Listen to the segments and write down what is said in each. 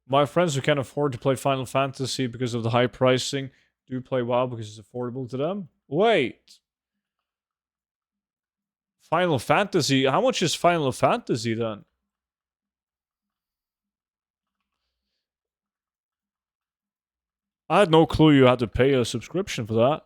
My friends who can't afford to play Final Fantasy because of the high pricing do play WoW because it's affordable to them. Wait. Final Fantasy? How much is Final Fantasy then? I had no clue you had to pay a subscription for that.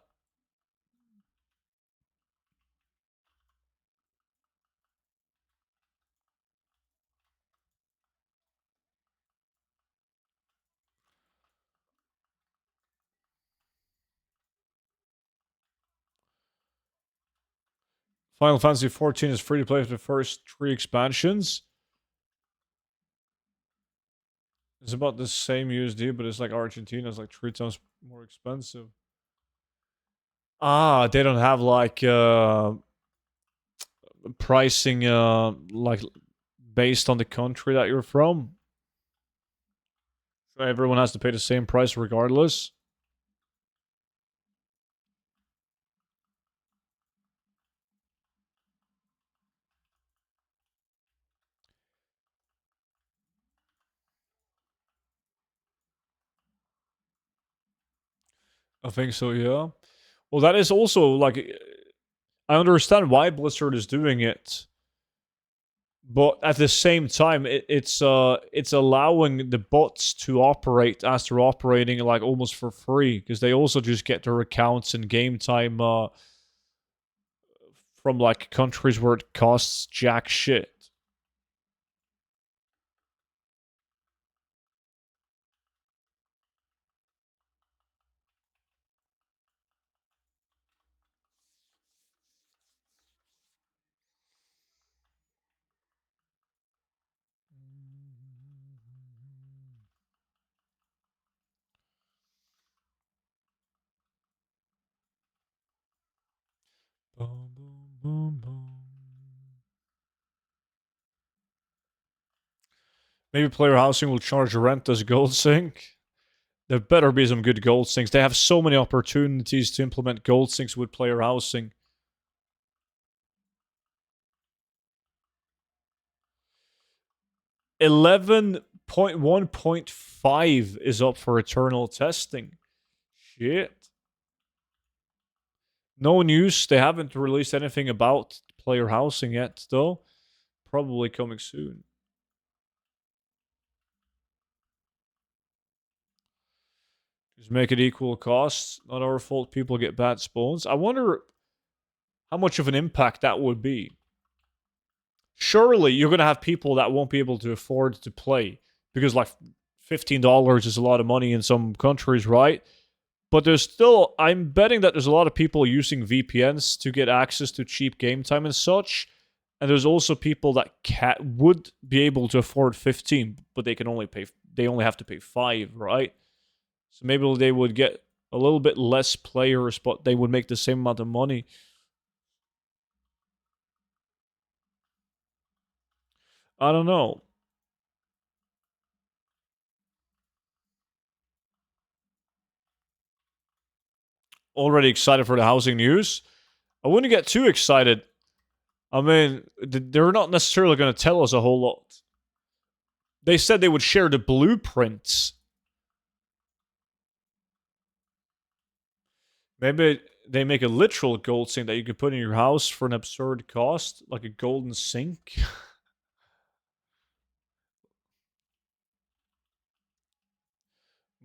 Final Fantasy 14 is free to play for the first 3 expansions. It's about the same USD, but it's like Argentina is like 3 times more expensive. Ah, they don't have like pricing like based on the country that you're from. So everyone has to pay the same price regardless. I think so, yeah. Well, that is also like I understand why Blizzard is doing it, but at the same time, it's allowing the bots to operate as they're operating like almost for free because they also just get their accounts and game time from like countries where it costs jack shit. Boom, boom, boom, boom. Maybe player housing will charge rent as gold sink. There better be some good gold sinks. They have so many opportunities to implement gold sinks with player housing. 11.1.5 is up for eternal testing. Shit. No news. They haven't released anything about player housing yet, though. Probably coming soon. Just make it equal costs. Not our fault people get bad spawns. I wonder how much of an impact that would be. Surely you're going to have people that won't be able to afford to play because, like, $15 is a lot of money in some countries, right? But there's still, I'm betting that there's a lot of people using VPNs to get access to cheap game time and such. And there's also people that would be able to afford 15, but they only have to pay 5, right? So maybe they would get a little bit less players, but they would make the same amount of money. I don't know. Already excited for the housing news. I wouldn't get too excited. I mean, they're not necessarily going to tell us a whole lot. They said they would share the blueprints. Maybe they make a literal gold sink that you can put in your house for an absurd cost, like a golden sink.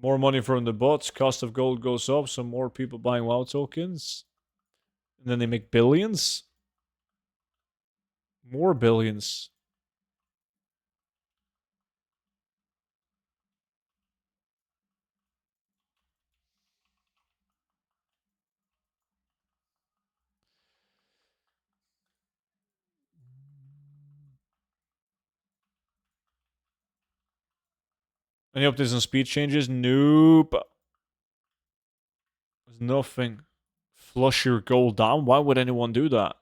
More money from the bots, cost of gold goes up, so more people buying WoW tokens. And then they make billions. More billions. Any updates on speed changes? Nope. There's nothing. Flush your gold down? Why would anyone do that?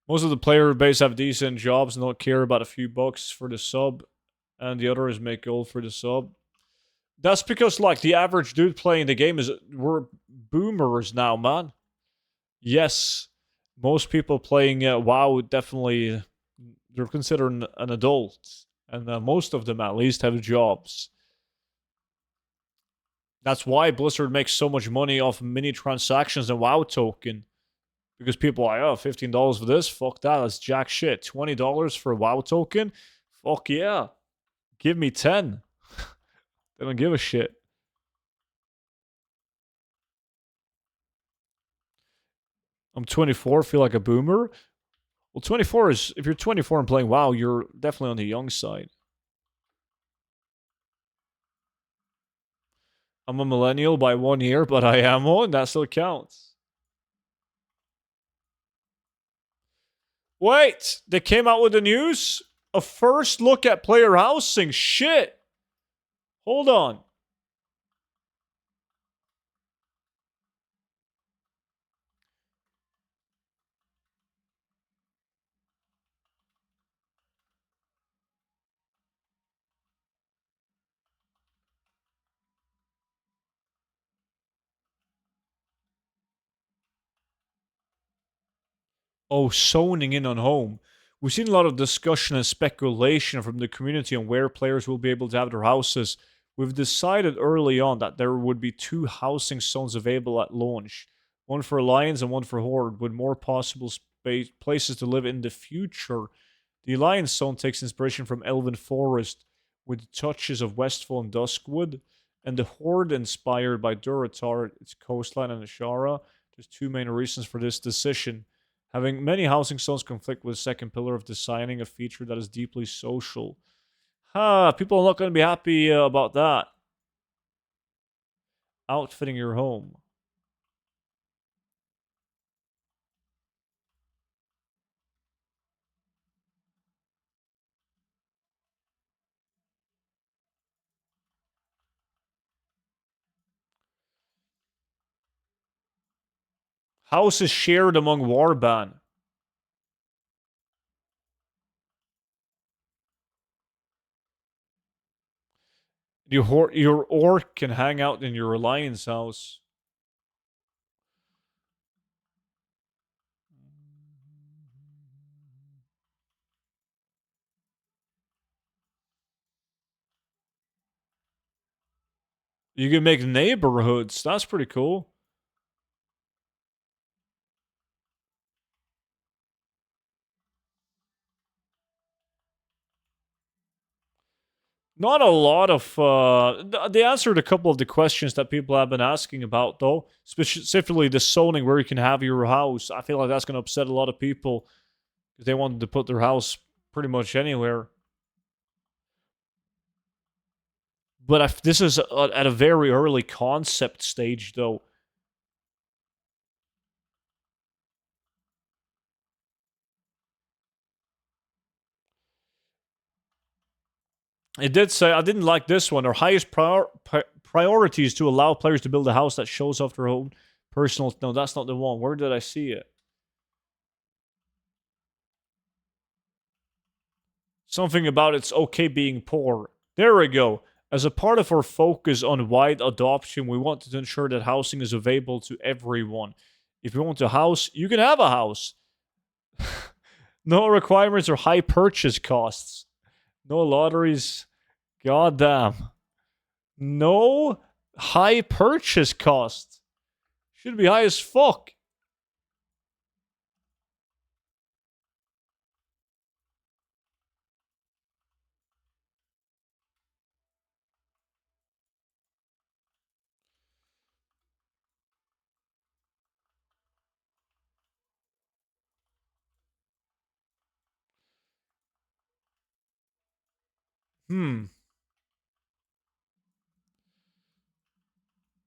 Most of the player base have decent jobs and don't care about a few bucks for the sub, and the others make gold for the sub. That's because, like, the average dude playing the game we're boomers now, man. Yes, most people playing WoW definitely they're considered an adult, and most of them at least have jobs. That's why Blizzard makes so much money off mini transactions and WoW token. Because people are like, oh, $15 for this? Fuck that, that's jack shit. $20 for a WoW token? Fuck yeah. Give me 10. They don't give a shit. I'm 24, feel like a boomer. Well, 24 is, if you're 24 and playing WoW, you're definitely on the young side. I'm a millennial by 1 year, but I am one. That still counts. Wait, they came out with the news? A first look at player housing. Shit. Hold on. Oh, zoning in on home. We've seen a lot of discussion and speculation from the community on where players will be able to have their houses. We've decided early on that there would be 2 housing zones available at launch, one for Alliance and one for Horde, with more possible places to live in the future. The Alliance zone takes inspiration from Elven Forest, with touches of Westfall and Duskwood, and the Horde inspired by Duratar, its coastline, and Ashara. There's 2 main reasons for this decision. Having many housing zones conflict with the second pillar of designing a feature that is deeply social. People are not going to be happy about that. Outfitting your home. House is shared among warband. Your orc can hang out in your alliance house. You can make neighborhoods. That's pretty cool. Not a lot of. They answered a couple of the questions that people have been asking about, though. Specifically, the zoning where you can have your house. I feel like that's going to upset a lot of people because they wanted to put their house pretty much anywhere. But this is at a very early concept stage, though. It did say, I didn't like this one. Our highest priority is to allow players to build a house that shows off their own personal. No, that's not the one. Where did I see it? Something about it's okay being poor. There we go. As a part of our focus on wide adoption, we wanted to ensure that housing is available to everyone. If you want a house, you can have a house. No requirements or high purchase costs. No lotteries. Goddamn. No high purchase cost. Should be high as fuck.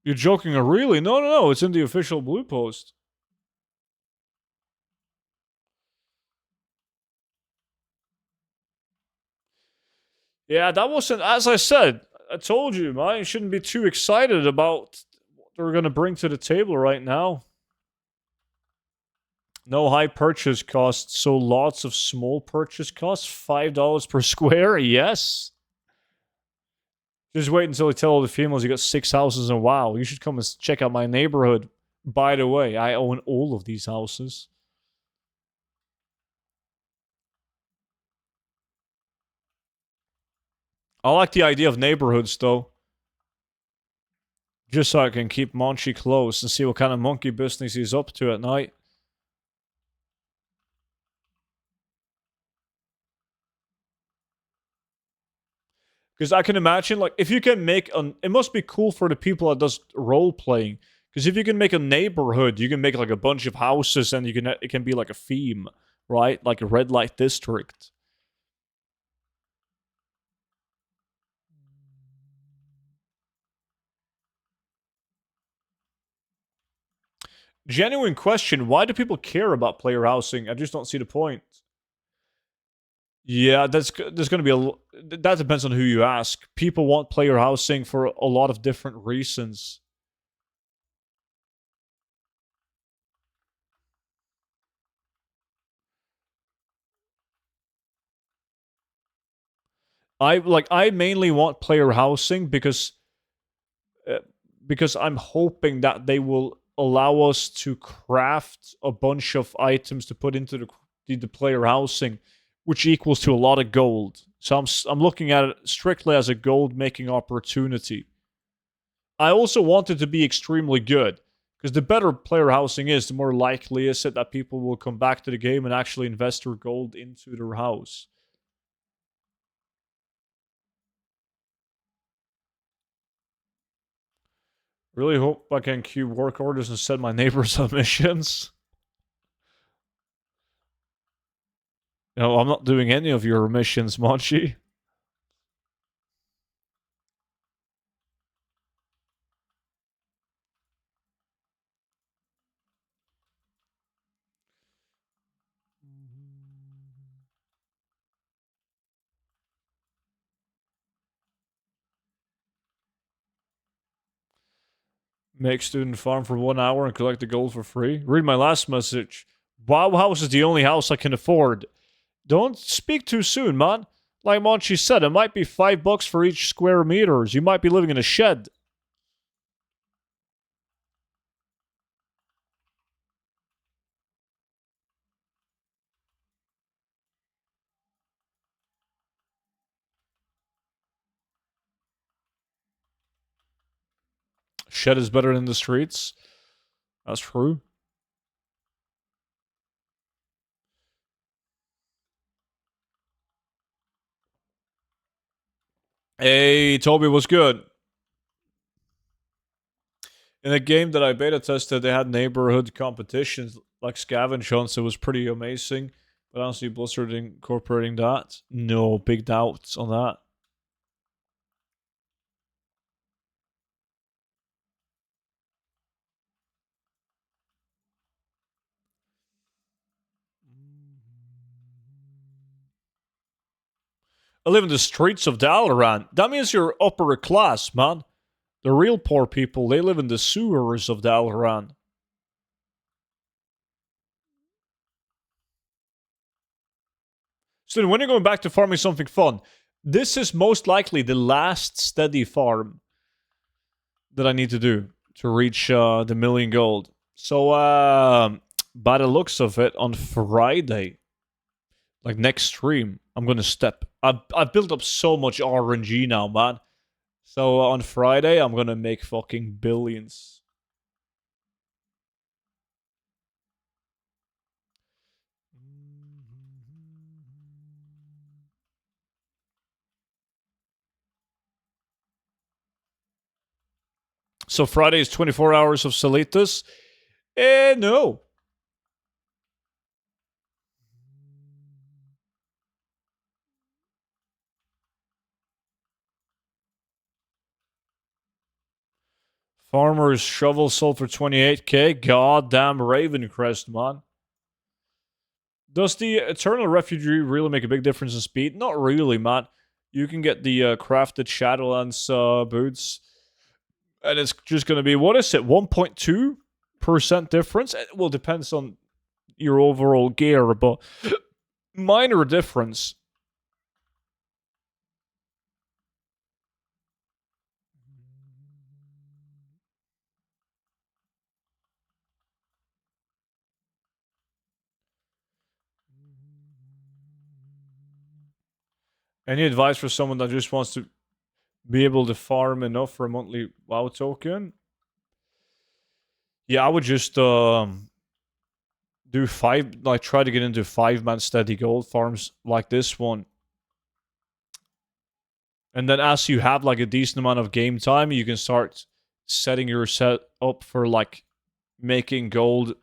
You're joking, or really? No, no, no. It's in the official blue post. Yeah, that wasn't, as I said, I told you, man, you shouldn't be too excited about what they're going to bring to the table right now. No high purchase costs, so lots of small purchase costs. $5 per square, yes. Just wait until I tell all the females you got 6 houses and wow, you should come and check out my neighborhood. By the way, I own all of these houses. I like the idea of neighborhoods, though. Just so I can keep Monchi close and see what kind of monkey business he's up to at night. Because I can imagine, like, if you can make an... It must be cool for the people that does role-playing. Because if you can make a neighborhood, you can make, like, a bunch of houses and it can be, like, a theme, right? Like a red light district. Genuine question, why do people care about player housing? I just don't see the point. Yeah, there's going to be that depends on who you ask. People want player housing for a lot of different reasons. I mainly want player housing uh, because I'm hoping that they will allow us to craft a bunch of items to put into the player housing, which equals to a lot of gold. So I'm looking at it strictly as a gold making opportunity. I also want it to be extremely good because the better player housing is, the more likely is it that people will come back to the game and actually invest their gold into their house. Really hope I can queue work orders and send my neighbors on missions. No, I'm not doing any of your missions, Monchi. Make student farm for 1 hour and collect the gold for free. Read my last message. Wow House is the only house I can afford. Don't speak too soon, man. Like Monchi said, it might be $5 for each square meters. You might be living in a shed. Shed is better than the streets. That's true. Hey, Toby, what's good? In a game that I beta tested, they had neighborhood competitions like scavenge hunts. It was pretty amazing. But I don't see Blizzard incorporating that. No, big doubts on that. I live in the streets of Dalaran. That means you're upper class, man. The real poor people, they live in the sewers of Dalaran. So when you're going back to farming something fun, this is most likely the last steady farm that I need to do to reach the million gold. So, by the looks of it, on Friday, like next stream, I'm gonna step. I've built up so much RNG now, man. So on Friday, I'm gonna make fucking billions. So Friday is 24 hours of Salitas. No. Farmer's shovel sold for 28k. Goddamn Ravencrest, man. Does the Eternal Refugee really make a big difference in speed? Not really, man. You can get the crafted Shadowlands boots, and it's just going to be, what is it, 1.2% difference? Well, depends on your overall gear, but minor difference. Any advice for someone that just wants to be able to farm enough for a monthly WoW token. Yeah, I would just do try to get into 5-man steady gold farms like this one. And then as you have like a decent amount of game time, you can start setting your set up for like making gold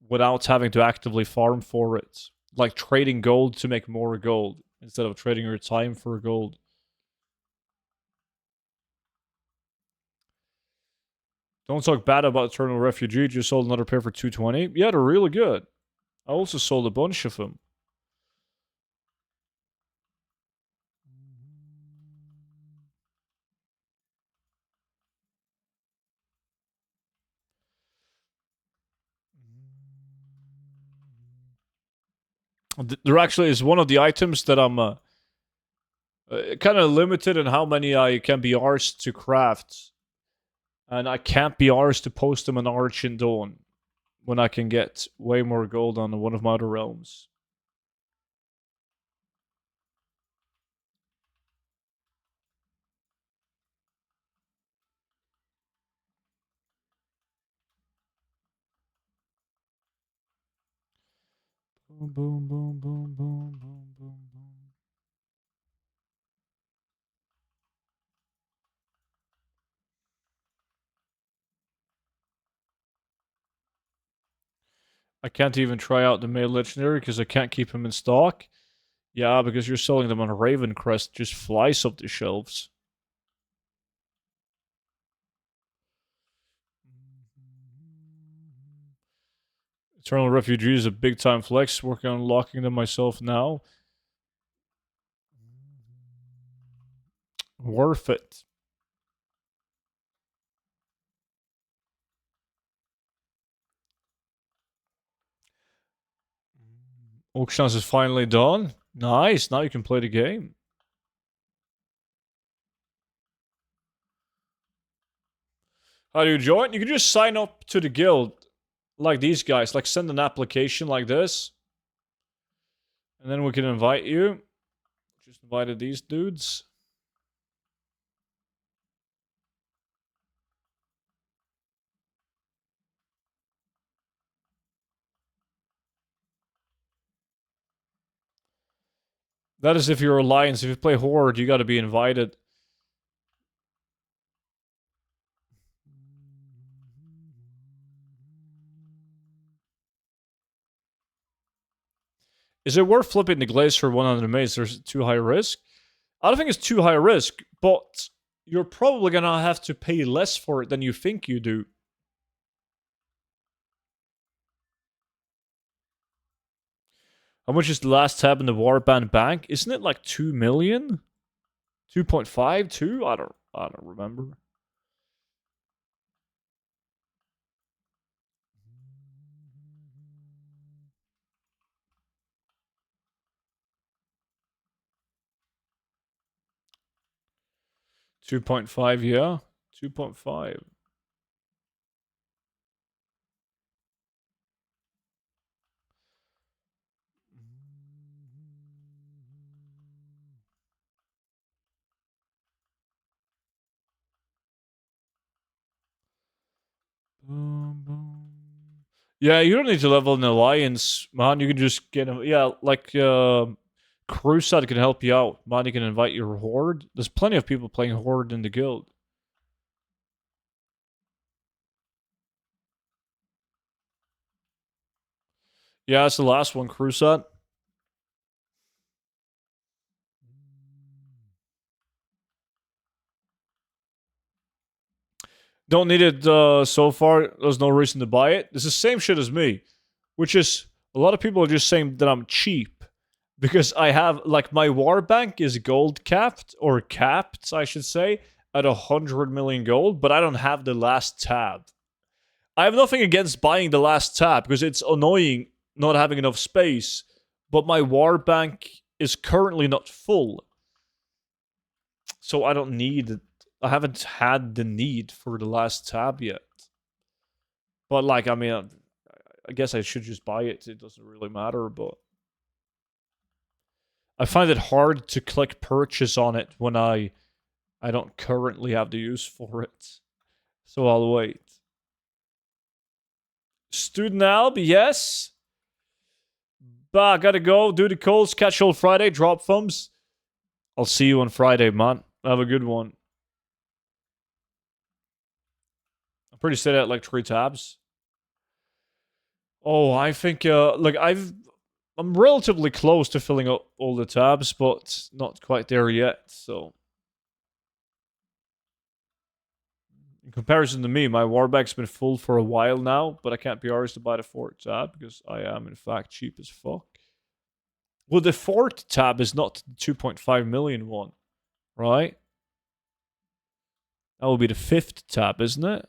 without having to actively farm for it. Like trading gold to make more gold instead of trading your time for gold. Don't talk bad about Eternal Refugee. Just sold another pair for 220. Yeah, they're really good. I also sold a bunch of them. There actually is one of the items that I'm kind of limited in how many I can be arsed to craft. And I can't be arsed to post them on Arch and Dawn when I can get way more gold on one of my other realms. Boom, boom, boom, boom, boom, boom, boom, boom. I can't even try out the male legendary because I can't keep him in stock. Yeah, because you're selling them on Raven Crest, just flies up the shelves. Eternal Refugee is a big time flex. Working on unlocking them myself now. Worth it. Auctions is finally done. Nice. Now you can play the game. How do you join? You can just sign up to the guild like these guys. Like send an application like this. And then we can invite you. Just invited these dudes. That is if you're Alliance. If you play Horde, you gotta be invited. Is it worth flipping the glaze for 100 maze? There's too high risk. I don't think it's too high risk, but you're probably gonna have to pay less for it than you think you do. How much is the last tab in the warband bank? Isn't it like 2 million? 2.5? 2? I don't remember. $2.5, yeah. 2.5. Boom, boom. Yeah, you don't need to level an alliance, man. You can just get him. Yeah, like Crusade can help you out. Man, you can invite your horde. There's plenty of people playing horde in the guild. Yeah, that's the last one, Crusade. Don't need it so far. There's no reason to buy it. It's the same shit as me, which is a lot of people are just saying that I'm cheap because I have like my war bank is gold capped or capped, I should say, at 100 million gold, but I don't have the last tab. I have nothing against buying the last tab because it's annoying not having enough space, but my war bank is currently not full. So I don't need I haven't had the need for the last tab yet. But like, I mean, I guess I should just buy it. It doesn't really matter, but I find it hard to click purchase on it when I I don't currently have the use for it. So I'll wait. Student Alb, yes. Bah, gotta go. Do the calls. Catch you all Friday. Drop thumbs. I'll see you on Friday, man. Have a good one. I'm pretty steady at like 3 tabs. Oh, I think like I'm relatively close to filling up all the tabs, but not quite there yet. So in comparison to me, my warback's been full for a while now, but I can't be arsed to buy the 4th tab because I am in fact cheap as fuck. Well, the 4th tab is not the 2.5 million one, right? That will be the 5th tab, isn't it?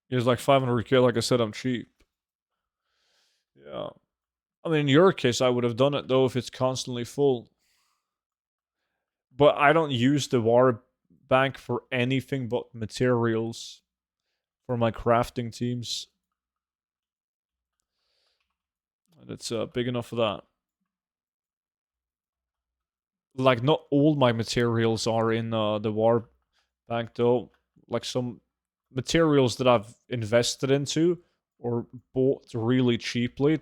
It's like 500k. Like I said, I'm cheap. Yeah. I mean, in your case, I would have done it though if it's constantly full. But I don't use the war bank for anything but materials for my crafting teams. And it's big enough for that. Like, not all my materials are in the war bank though. Like, some materials that I've invested into or bought really cheaply,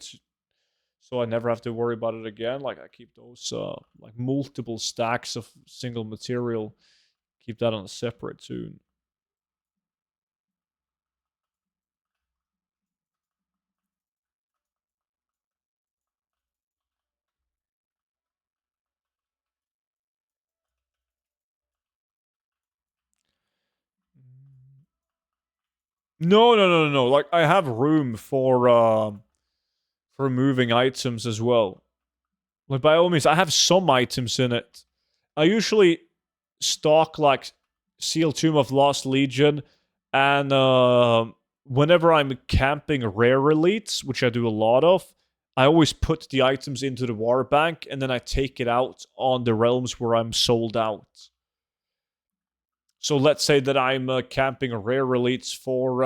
so I never have to worry about it again. Like, I keep those like multiple stacks of single material. Keep that on a separate tune. No. Like, I have room for moving items as well. Like, by all means, I have some items in it. I usually stock like Seal Tomb of Lost Legion, and whenever I'm camping rare elites, which I do a lot of, I always put the items into the war bank, and then I take it out on the realms where I'm sold out. So let's say that I'm camping rare elites for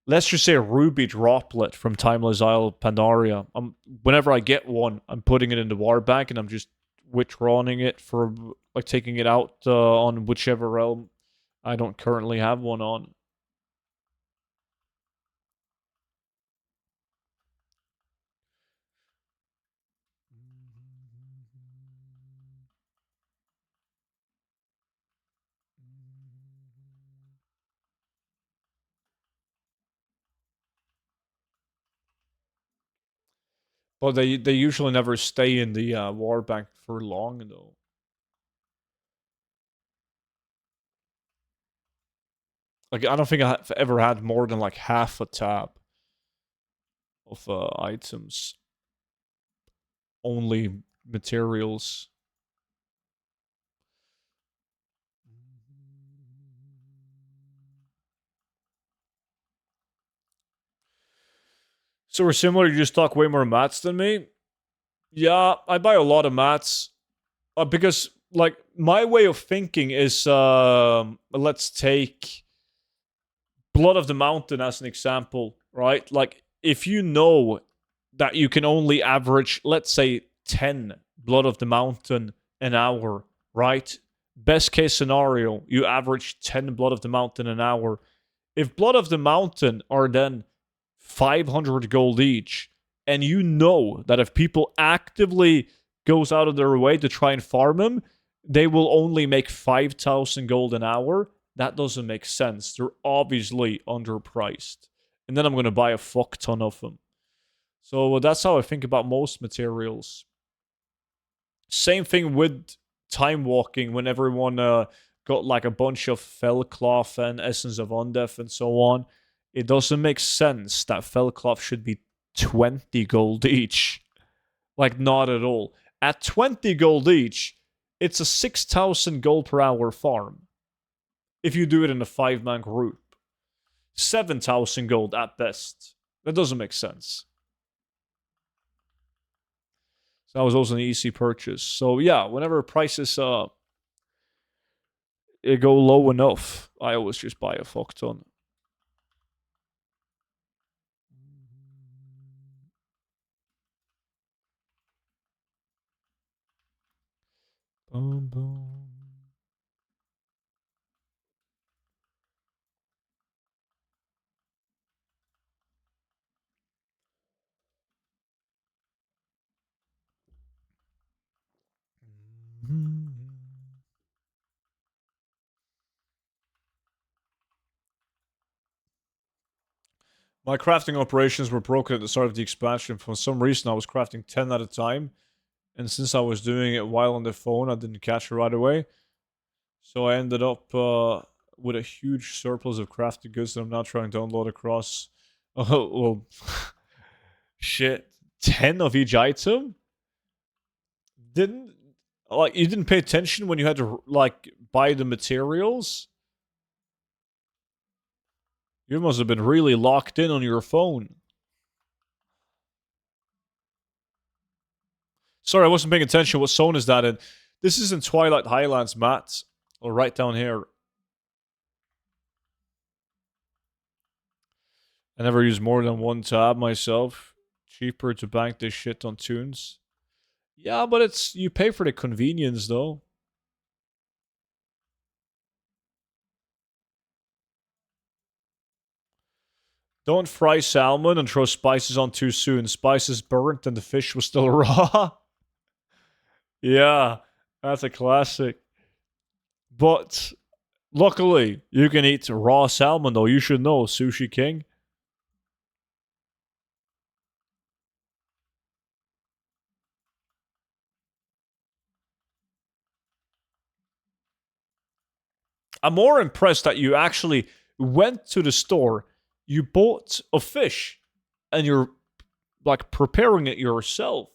let's just say a ruby droplet from Timeless Isle Pandaria. Whenever I get one, I'm putting it in the war bank and I'm just withdrawing it for like taking it out on whichever realm I don't currently have one on. But they usually never stay in the war bank for long though. Like, I don't think I've ever had more than like half a tab of items. Only materials. So we're similar. You just talk way more mats than me. Yeah, I buy a lot of mats because like my way of thinking is let's take Blood of the Mountain as an example, right? Like, if you know that you can only average, let's say, 10 Blood of the Mountain an hour, right? Best case scenario, you average 10 Blood of the Mountain an hour. If Blood of the Mountain are then 500 gold each, and you know that if people actively goes out of their way to try and farm them, they will only make 5,000 gold an hour. That doesn't make sense. They're obviously underpriced. And then I'm going to buy a fuck ton of them. So that's how I think about most materials. Same thing with time walking when everyone got like a bunch of Fellcloth and Essence of Undeath and so on. It doesn't make sense that Fellcloth should be 20 gold each. Like, not at all. At 20 gold each, it's a 6,000 gold per hour farm. If you do it in a 5-man group. 7,000 gold at best. That doesn't make sense. So that was also an easy purchase. So yeah, whenever prices it go low enough, I always just buy a fuck ton. Boom, boom. My crafting operations were broken at the start of the expansion. For some reason, I was crafting 10 at a time. And since I was doing it while on the phone, I didn't catch it right away. So I ended up with a huge surplus of crafted goods that I'm now trying to unload across. Oh, well, shit. 10 of each item? Didn't, like, you didn't pay attention when you had to, like, buy the materials? You must have been really locked in on your phone. Sorry, I wasn't paying attention. What zone is that in? This is in Twilight Highlands, Matt. Or right down here. I never use more than one tab myself. Cheaper to bank this shit on tunes. Yeah, but it's you pay for the convenience though. Don't fry salmon and throw spices on too soon. Spices burnt and the fish was still raw. Yeah, that's a classic. But luckily, you can eat raw salmon though. You should know, Sushi King. I'm more impressed that you actually went to the store, you bought a fish, and you're like preparing it yourself.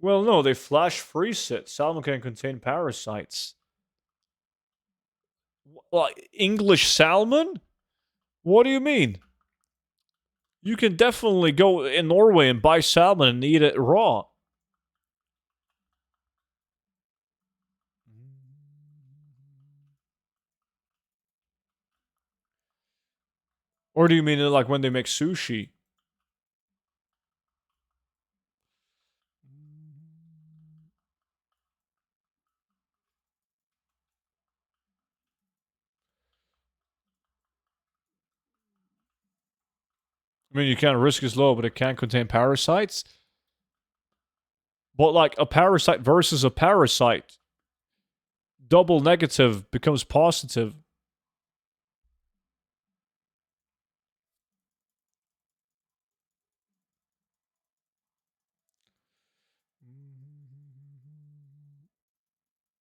Well, no, they flash freeze it. Salmon can contain parasites. Like English salmon? What do you mean? You can definitely go in Norway and buy salmon and eat it raw. Or do you mean like when they make sushi? I mean, you can't risk is low, but it can contain parasites. But like a parasite versus a parasite, double negative becomes positive.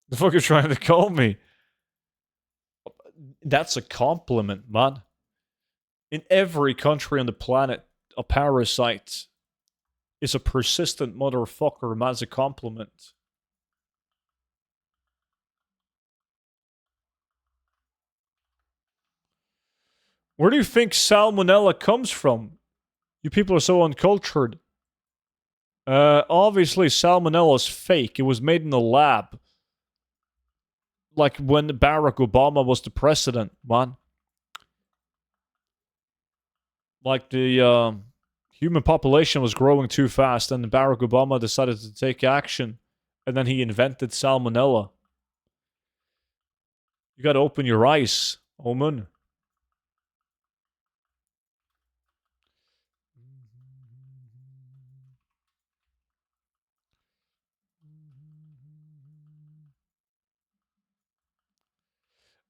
The fuck are you trying to call me? That's a compliment, man. In every country on the planet, a parasite is a persistent motherfucker, man. As a compliment. Where do you think salmonella comes from? You people are so uncultured. Obviously, salmonella is fake. It was made in a lab. Like when Barack Obama was the president, man. Like the human population was growing too fast, and Barack Obama decided to take action, and then he invented salmonella. You gotta open your eyes, Omen.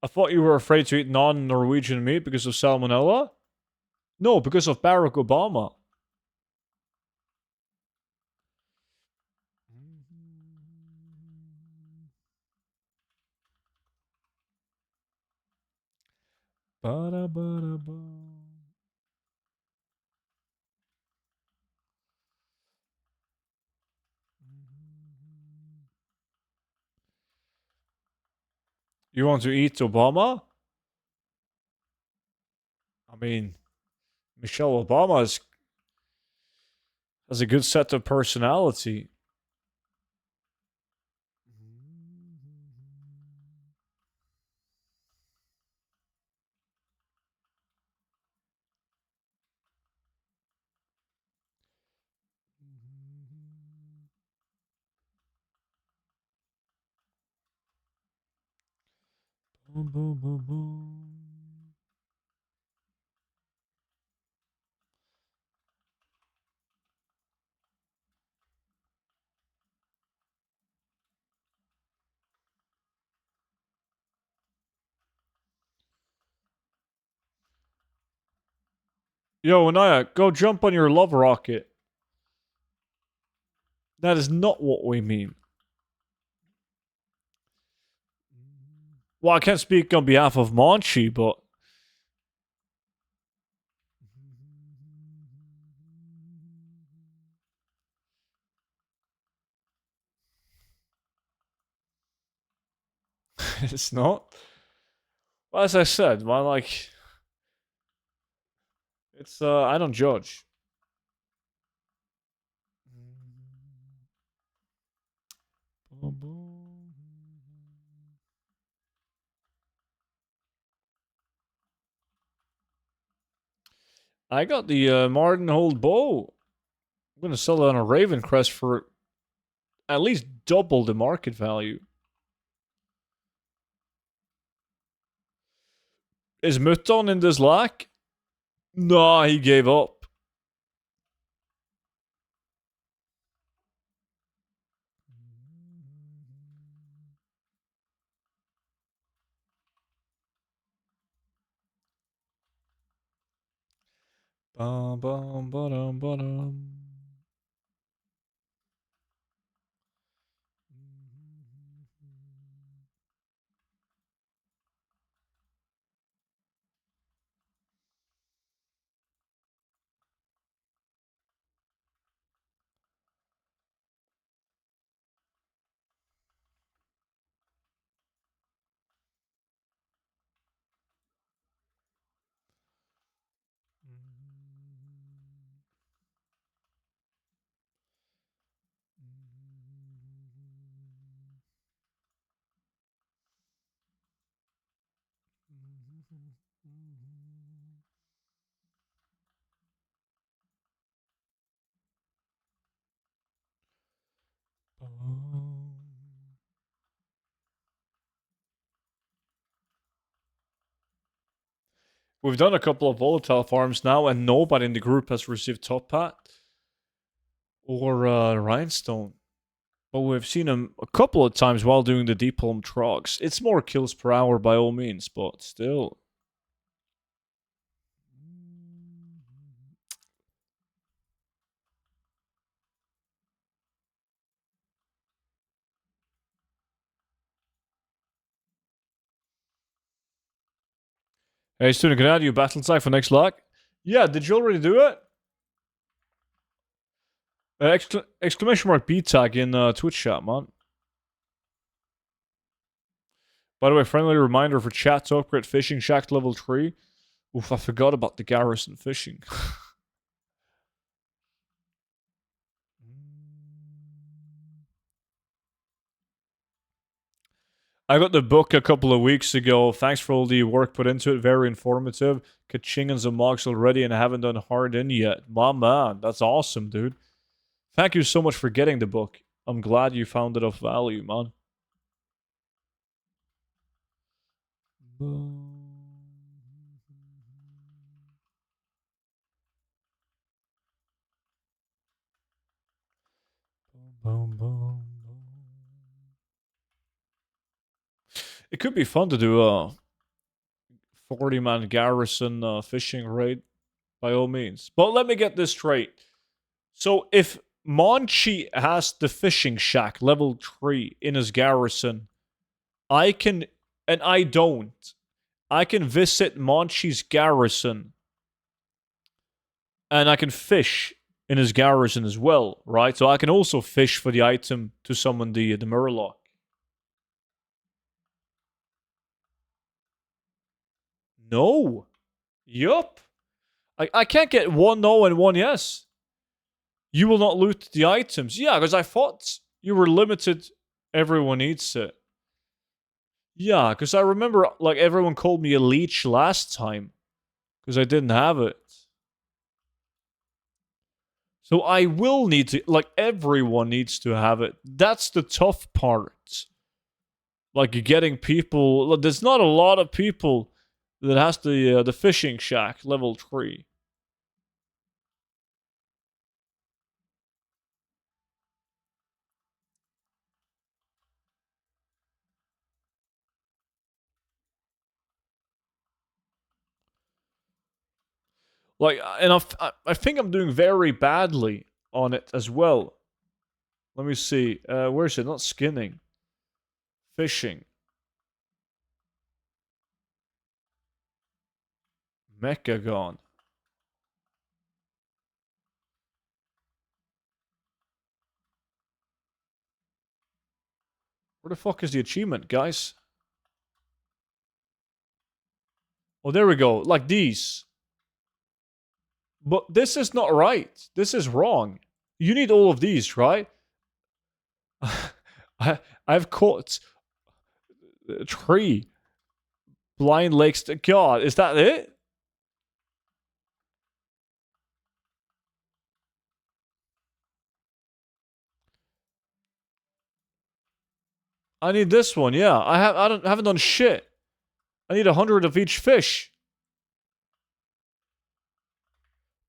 I thought you were afraid to eat non-Norwegian meat because of salmonella? No, because of Barack Obama. Ba-da-ba-da-ba. You want to eat Obama? I mean, Michelle Obama is Has a good set of personality. Boom, boom, boom, boom. Yo, Anaya, go jump on your love rocket. That is not what we mean. Well, I can't speak on behalf of Monchi, but it's not. Well, as I said, man, like it's I don't judge. I got the Martin Hold bow. I'm gonna sell it on a Raven Crest for at least double the market value. Is Mutton in this lack? Nah, he gave up. Bum, bum, ba-dum, ba-dum. We've done a couple of volatile farms now, and nobody in the group has received top hat or rhinestone. But we've seen him a couple of times while doing the deep home trogs. It's more kills per hour by all means, but still. Hey, student, can I add you battle tag for next lock? Yeah, did you already do it? Exclamation mark B tag in Twitch chat, man. By the way, friendly reminder for chat to upgrade fishing shack to level 3. Oof, I forgot about the Garrison fishing. I got the book a couple of weeks ago. Thanks for all the work put into it. Very informative. Kaching and some mocks already, and I haven't done hard in yet. My man, that's awesome, dude. Thank you so much for getting the book. I'm glad you found it of value, man. It could be fun to do a 40-man Garrison fishing raid, by all means. But let me get this straight. So if Monchi has the fishing shack level 3 in his Garrison, I can, and I don't, I can visit Monchi's Garrison and I can fish in his Garrison as well, right? So I can also fish for the item to summon the Murloc. No. Yup. I can't get one no and one yes. You will not loot the items. Yeah, because I thought you were limited. Everyone needs it. Yeah, because I remember, like, everyone called me a leech last time. Because I didn't have it. So I will need to, like, everyone needs to have it. That's the tough part. Like, getting people, there's not a lot of people that has the fishing shack level 3. Like, and I think I'm doing very badly on it as well. Let me see. Where is it? Not skinning. Fishing. Mechagon. Where the fuck is the achievement, guys? Oh, there we go. Like these. But this is not right. This is wrong. You need all of these, right? I've caught 3 blind lakes. God, is that it? I need this one. Yeah, I haven't done shit. I need 100 of each fish.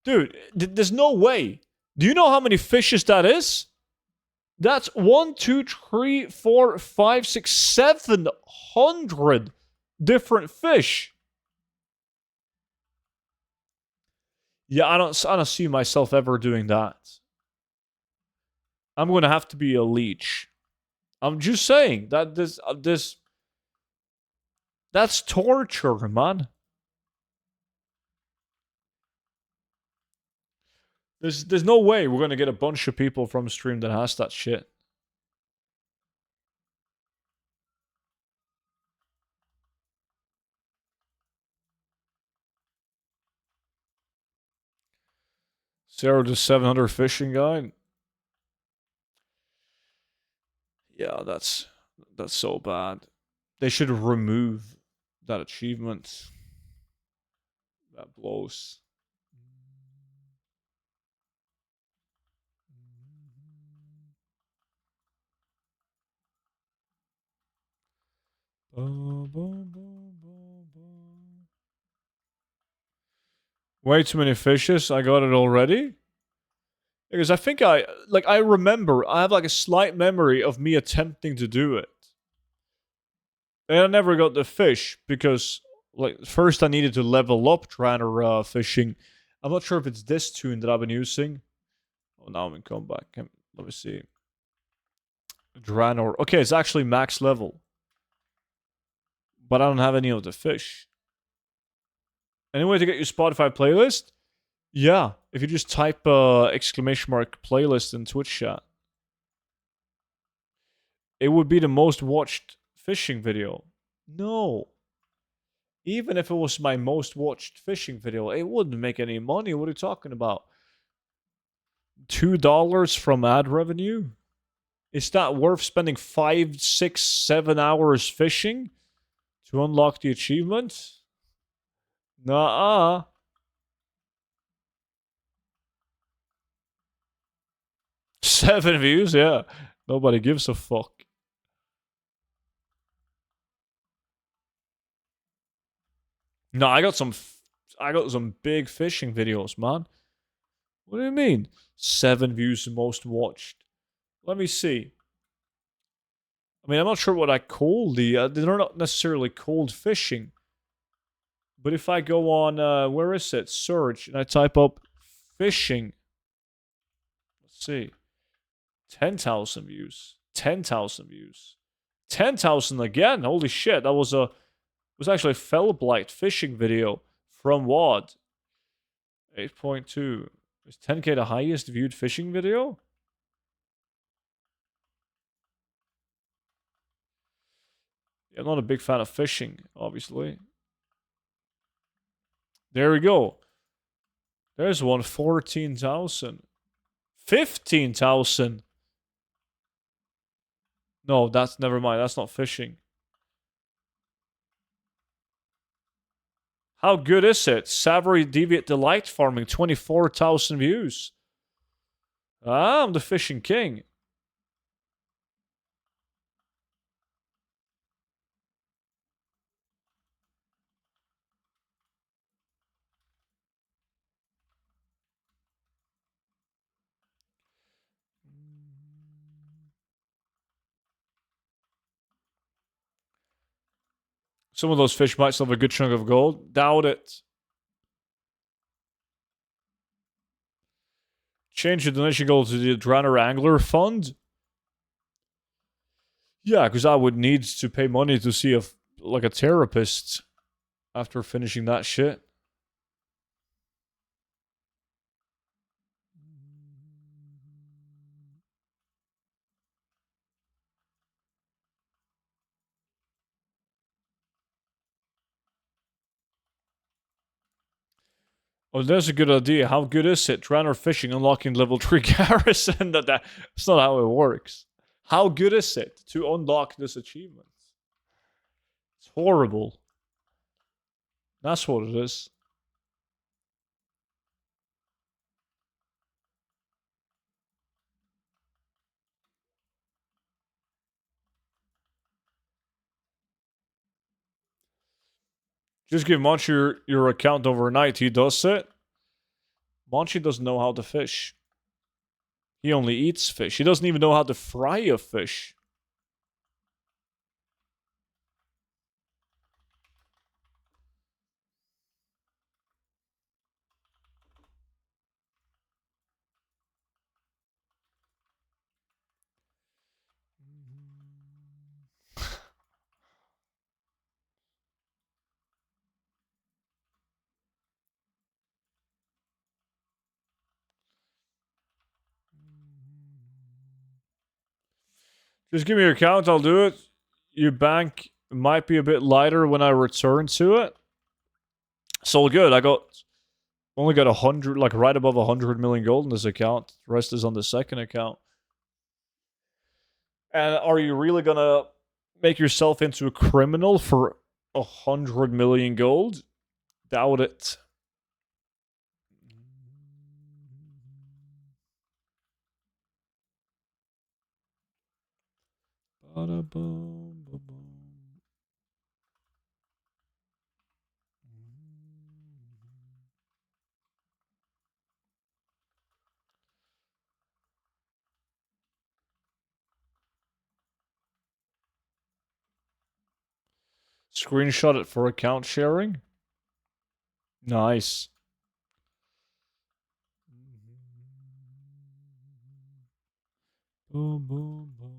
Dude, there's no way. Do you know how many fishes that is? That's 1, 2, 3, 4, 5, 6, 700 different fish. Yeah, I don't see myself ever doing that. I'm gonna have to be a leech. I'm just saying that that's torture, man. There's no way we're gonna get a bunch of people from stream that has that shit. Zero to 700 fishing guide. Yeah, that's so bad. They should remove that achievement. That blows. Way too many fishes. I got it already. Because I think I remember, I have like a slight memory of me attempting to do it. And I never got the fish because, like, first I needed to level up Draenor fishing. I'm not sure if it's this tune that I've been using. Oh, now I'm in combat. Let me see. Draenor. Okay, it's actually max level. But I don't have any of the fish. Any way to get your Spotify playlist? Yeah, if you just type exclamation mark playlist in Twitch chat. It would be the most watched fishing video. No. Even if it was my most watched fishing video, it wouldn't make any money. What are you talking about? $2 from ad revenue? Is that worth spending 5, 6, 7 hours fishing to unlock the achievement? Nuh-uh. 7 views, yeah. Nobody gives a fuck. No, I got some big fishing videos, man. What do you mean? 7 views most watched. Let me see. I mean, I'm not sure what I call the. They're not necessarily called fishing. But if I go on, where is it? Search, and I type up fishing. Let's see. 10,000 views. 10,000 views. 10,000 again. Holy shit. That was actually a Fellblight fishing video from WOD. 8.2. Is 10k the highest viewed fishing video? Yeah, I'm not a big fan of fishing, obviously. There we go. There's one, 14,000. 15,000. No, that's never mind. That's not fishing. How good is it? Savory Deviate Delight Farming, 24,000 views. Ah, I'm the fishing king. Some of those fish might still have a good chunk of gold. Doubt it. Change the donation goal to the Draner Angler Fund. Yeah, because I would need to pay money to see like a therapist after finishing that shit. Oh, there's a good idea. How good is it? Draner Fishing unlocking level 3 Garrison. That's not how it works. How good is it to unlock this achievement? It's horrible. That's what it is. Just give Monchi your account overnight. He does it. Monchi doesn't know how to fish. He only eats fish. He doesn't even know how to fry a fish. Just give me your account. I'll do it. Your bank might be a bit lighter when I return to it. So good. Only got 100, like right above 100 million gold in this account. The rest is on the second account. And are you really gonna make yourself into a criminal for 100 million gold? Doubt it. Screenshot it for account sharing. Nice. Boom, boom, boom.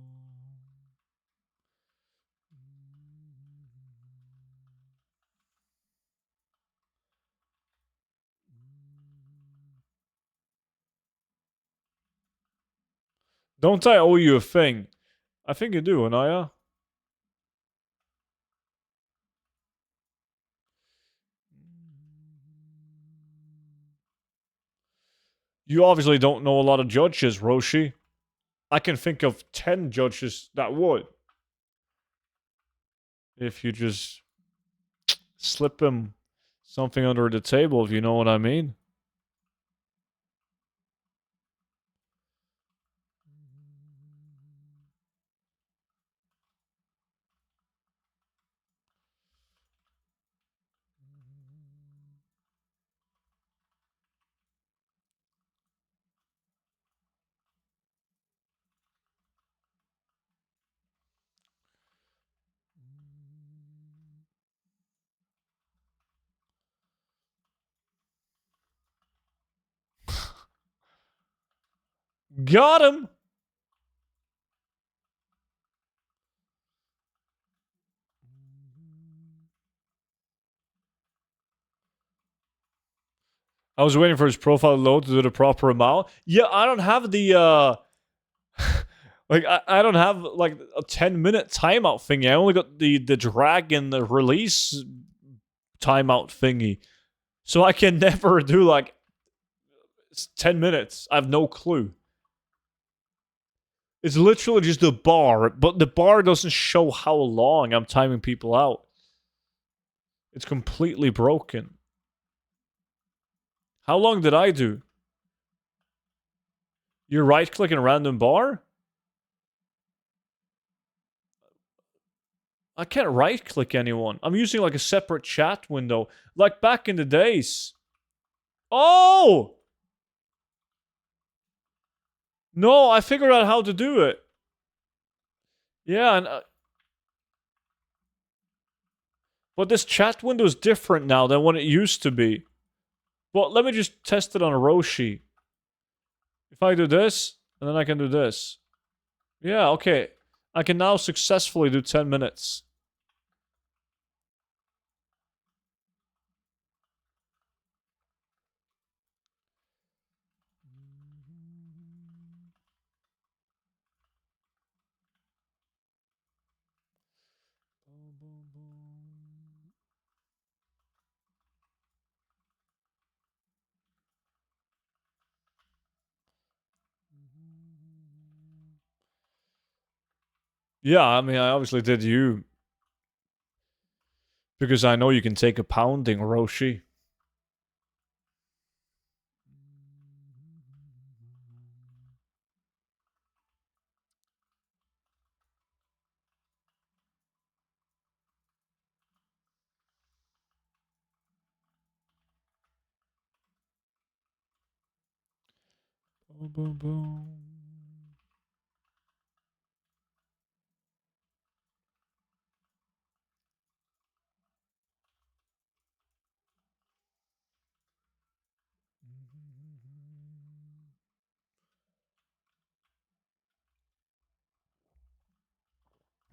Don't I owe you a thing? I think you do, Anaya. You obviously don't know a lot of judges, Roshi. I can think of 10 judges that would. If you just slip them something under the table, if you know what I mean. Got him! I was waiting for his profile to load to do the proper amount. Yeah, I don't have the like I don't have like a 10-minute timeout thingy. I only got the dragon the release timeout thingy. So I can never do like 10 minutes. I have no clue. It's literally just the bar, but the bar doesn't show how long I'm timing people out. It's completely broken. How long did I do? You right-click in a random bar? I can't right-click anyone. I'm using like a separate chat window. Like back in the days. Oh! No, I figured out how to do it. Yeah, and but this chat window is different now than what it used to be. Well, let me just test it on a Roshi. If I do this, and then I can do this. Yeah, okay. I can now successfully do 10 minutes. Yeah, I mean, I obviously did you. Because I know you can take a pounding, Roshi. Boom, boom, boom.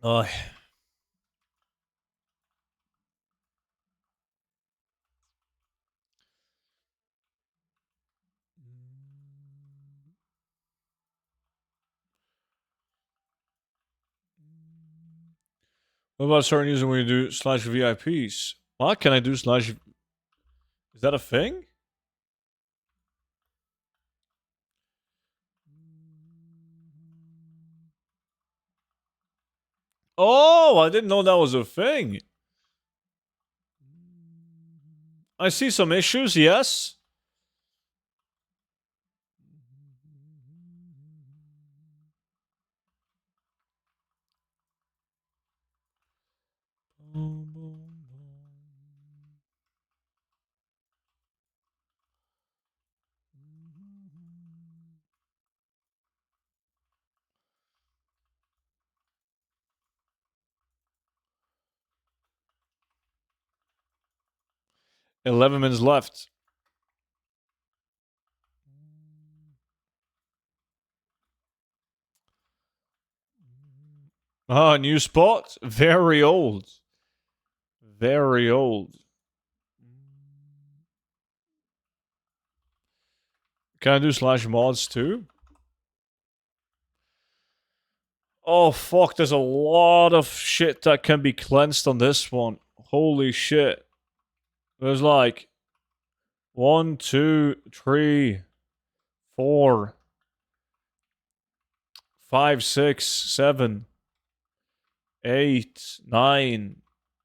Oh. What about certain users when you do slash VIPs? What can I do slash? Is that a thing? Oh, I didn't know that was a thing. I see some issues, yes. Boom, boom, boom. 11 minutes left. Oh, new spot? Very old. Very old. Can I do slash mods too? Oh, fuck. There's a lot of shit that can be cleansed on this one. Holy shit. There's like 1, 2, 3, 4, 5, 6, 7, 8, 9,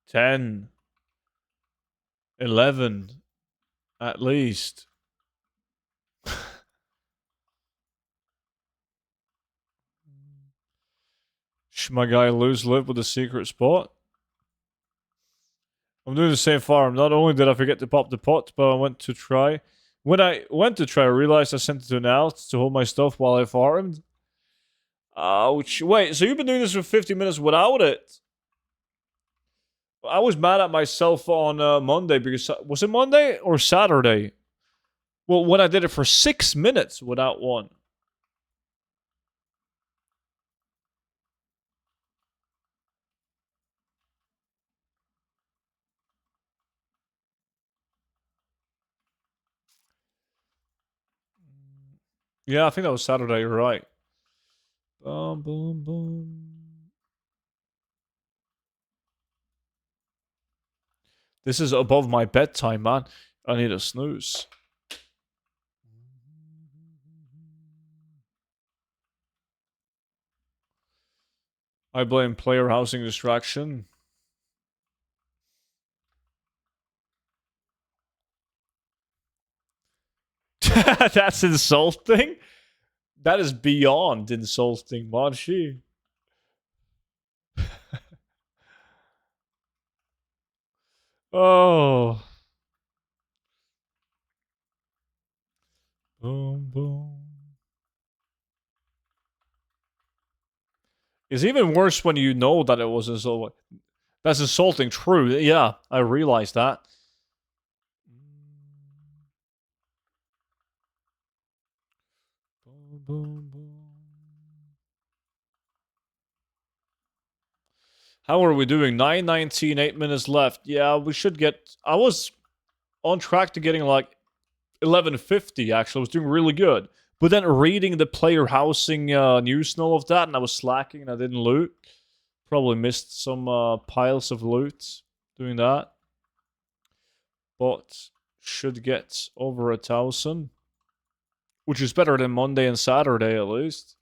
10, 11 at least. My guy lose live with a secret spot. I'm doing the same farm. Not only did I forget to pop the pot, but I went to try. When I went to try, I realized I sent it to an out to hold my stuff while I farmed. Ouch. Wait, so you've been doing this for 50 minutes without it? I was mad at myself on Monday because... Was it Monday or Saturday? Well, when I did it for 6 minutes without one. Yeah, I think that was Saturday, you're right. Boom, boom, boom. This is above my bedtime, man. I need a snooze. I blame player housing distraction. That's insulting. That is beyond insulting, Machi. Oh. Boom, boom. It's even worse when you know that it was insulting. That's insulting, true. Yeah, I realized that. Boom, boom, boom. How are we doing? 9:19, 8 minutes left. Yeah, we should get... I was on track to getting like 11:50, actually. I was doing really good. But then reading the player housing news and all of that, and I was slacking and I didn't loot. Probably missed some piles of loot doing that. But should get over 1,000. Which is better than Monday and Saturday, at least.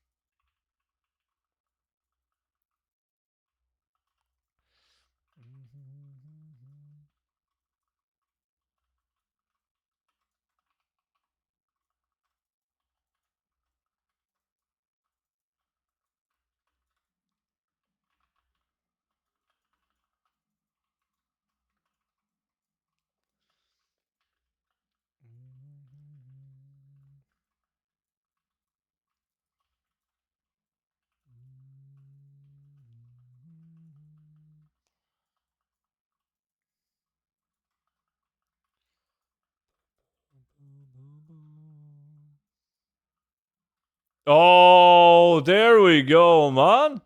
Oh, there we go, man.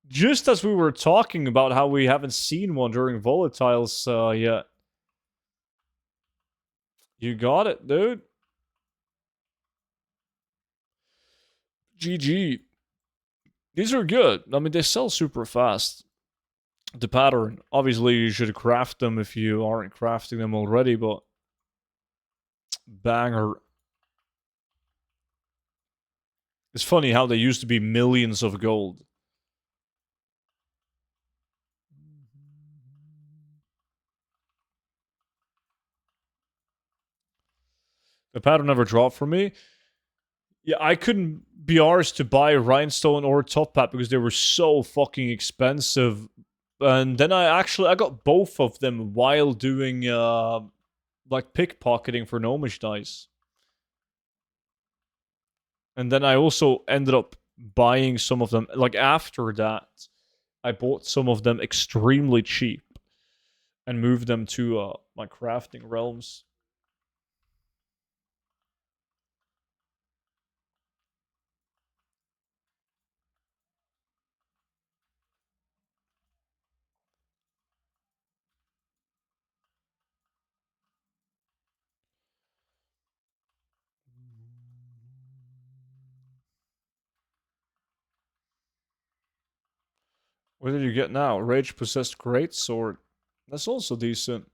Just as we were talking about how we haven't seen one during volatiles yet. You got it, dude. GG. These are good. I mean, they sell super fast. The pattern. Obviously, you should craft them if you aren't crafting them already, but... Banger. It's funny how they used to be millions of gold. The pattern never dropped for me. Yeah, I couldn't be arsed to buy Rhinestone or Top Hat because they were so fucking expensive. And then I got both of them while doing like pickpocketing for gnomish dice. And then I also ended up buying some of them like after that. I bought some of them extremely cheap and moved them to my crafting realms. What did you get now? Rage Possessed Greatsword. That's also decent.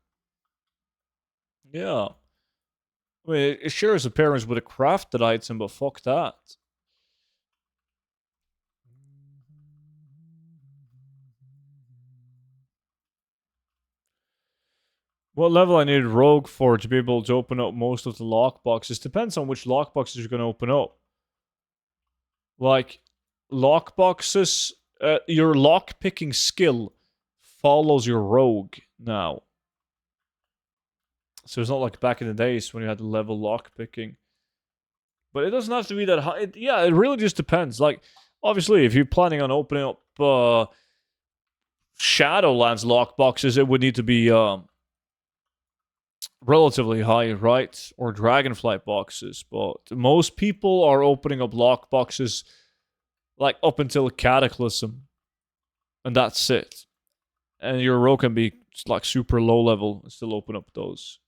Yeah. I mean, it shares appearance with a crafted item, but fuck that. What level I need Rogue for to be able to open up most of the lockboxes? Depends on which lockboxes you're going to open up. Like, lockboxes, your lockpicking skill follows your Rogue now. So it's not like back in the days when you had to level lockpicking. But it doesn't have to be that high. Yeah, it really just depends. Like, obviously, if you're planning on opening up Shadowlands lockboxes, it would need to be relatively high, right? Or Dragonflight boxes. But most people are opening up lockboxes like up until Cataclysm. And that's it. And your row can be like super low level and still open up those.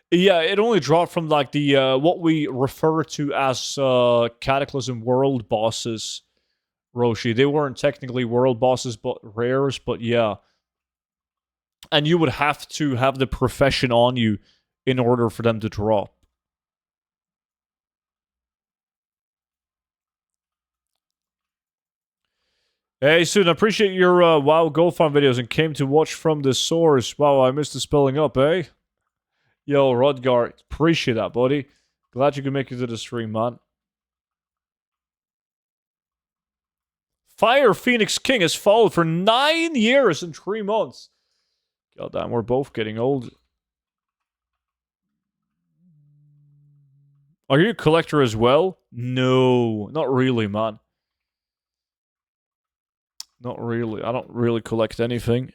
Yeah, it only dropped from like the what we refer to as Cataclysm world bosses, Roshi. They weren't technically world bosses, but rares, but yeah. And you would have to have the profession on you in order for them to drop. Hey, Soon, I appreciate your WoW Gold Farm videos and came to watch from the source. Wow, I missed the spelling up, eh? Yo, Rodgar, appreciate that, buddy. Glad you could make it to the stream, man. Fire Phoenix King has followed for 9 years and 3 months. God damn, we're both getting old. Are you a collector as well? No, not really, man. Not really. I don't really collect anything.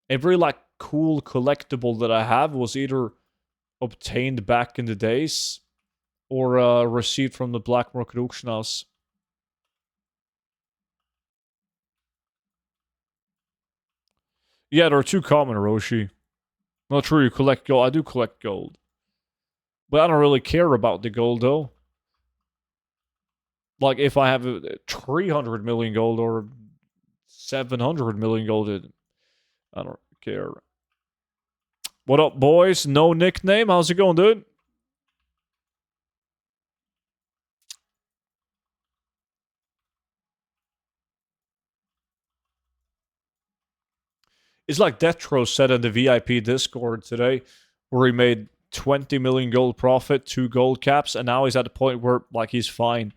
Every like cool collectible that I have was either obtained back in the days or received from the black market auction house. Yeah, they're too common, Roshi. Not true, you collect gold. I do collect gold. But I don't really care about the gold, though. Like, if I have 300 million gold or 700 million gold, I don't care. What up, boys? No nickname? How's it going, dude? It's like Detro said in the VIP Discord today, where he made 20 million gold profit, 2 gold caps, and now he's at the point where, like, he's fine.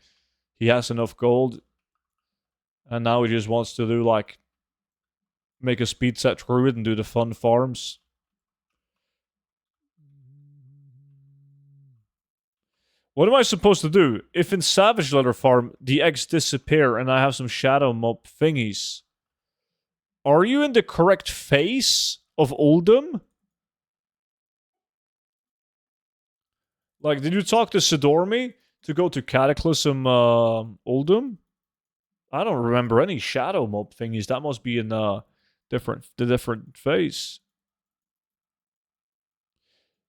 He has enough gold, and now he just wants to do, like, make a speed set through it and do the fun farms. What am I supposed to do? If in Savage Leather Farm, the eggs disappear and I have some shadow mob thingies, are you in the correct phase of Oldham? Like, did you talk to Sidormi to go to Cataclysm Oldham? I don't remember any shadow mob thingies. That must be in the different phase.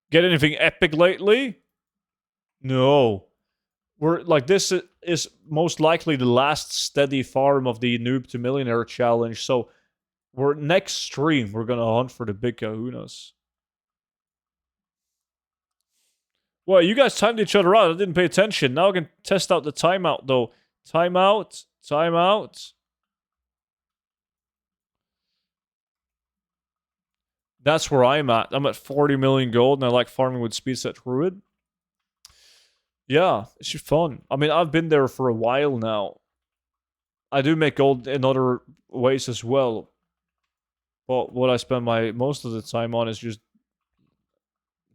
Get anything epic lately? No. We're like this is most likely the last steady farm of the Noob to Millionaire challenge. So we're next stream we're gonna hunt for the big kahunas. Well, you guys timed each other out. I didn't pay attention. Now I can test out the timeout though. Timeout. Timeout. That's where I'm at. I'm at 40 million gold, and I like farming with speed set druid. Yeah, it's just fun. I mean, I've been there for a while now. I do make gold in other ways as well, but what I spend my most of the time on is just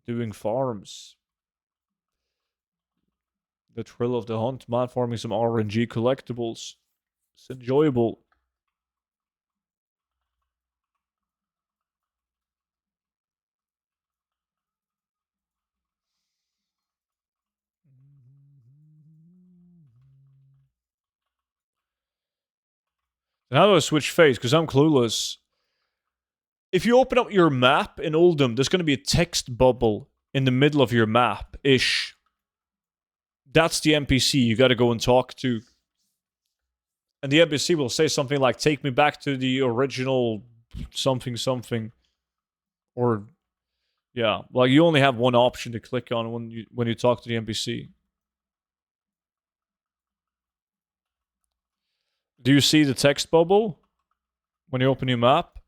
doing farms. The thrill of the hunt, man. Farming some RNG collectibles. It's enjoyable. And how do I switch phase? Because I'm clueless. If you open up your map in Oldham, there's going to be a text bubble in the middle of your map ish. That's the NPC you got to go and talk to. And the NPC will say something like, take me back to the original something something. Or, yeah, like you only have one option to click on when you talk to the NPC. Do you see the text bubble when you open your map?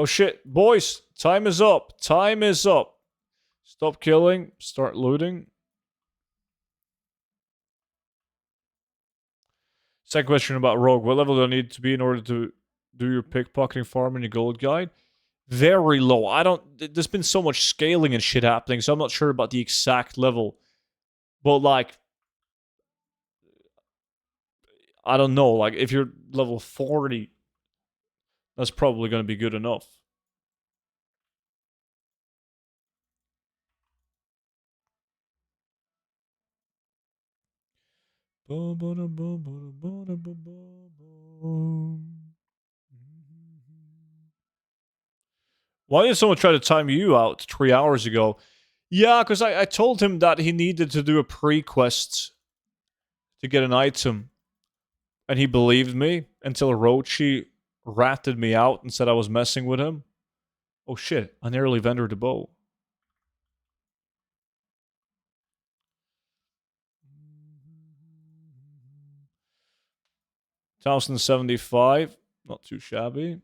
Oh shit, boys, time is up. Time is up. Stop killing, start looting. Second question about Rogue. What level do I need to be in order to do your pickpocketing farm in your gold guide? Very low. I don't. There's been so much scaling and shit happening, so I'm not sure about the exact level. But like, I don't know. Like, if you're level 40, that's probably going to be good enough. Why did someone try to time you out 3 hours ago? Yeah, because I told him that he needed to do a pre-quest to get an item. And he believed me until Rochi ratted me out and said I was messing with him. Oh shit, I nearly vendored the bow. 1075, not too shabby.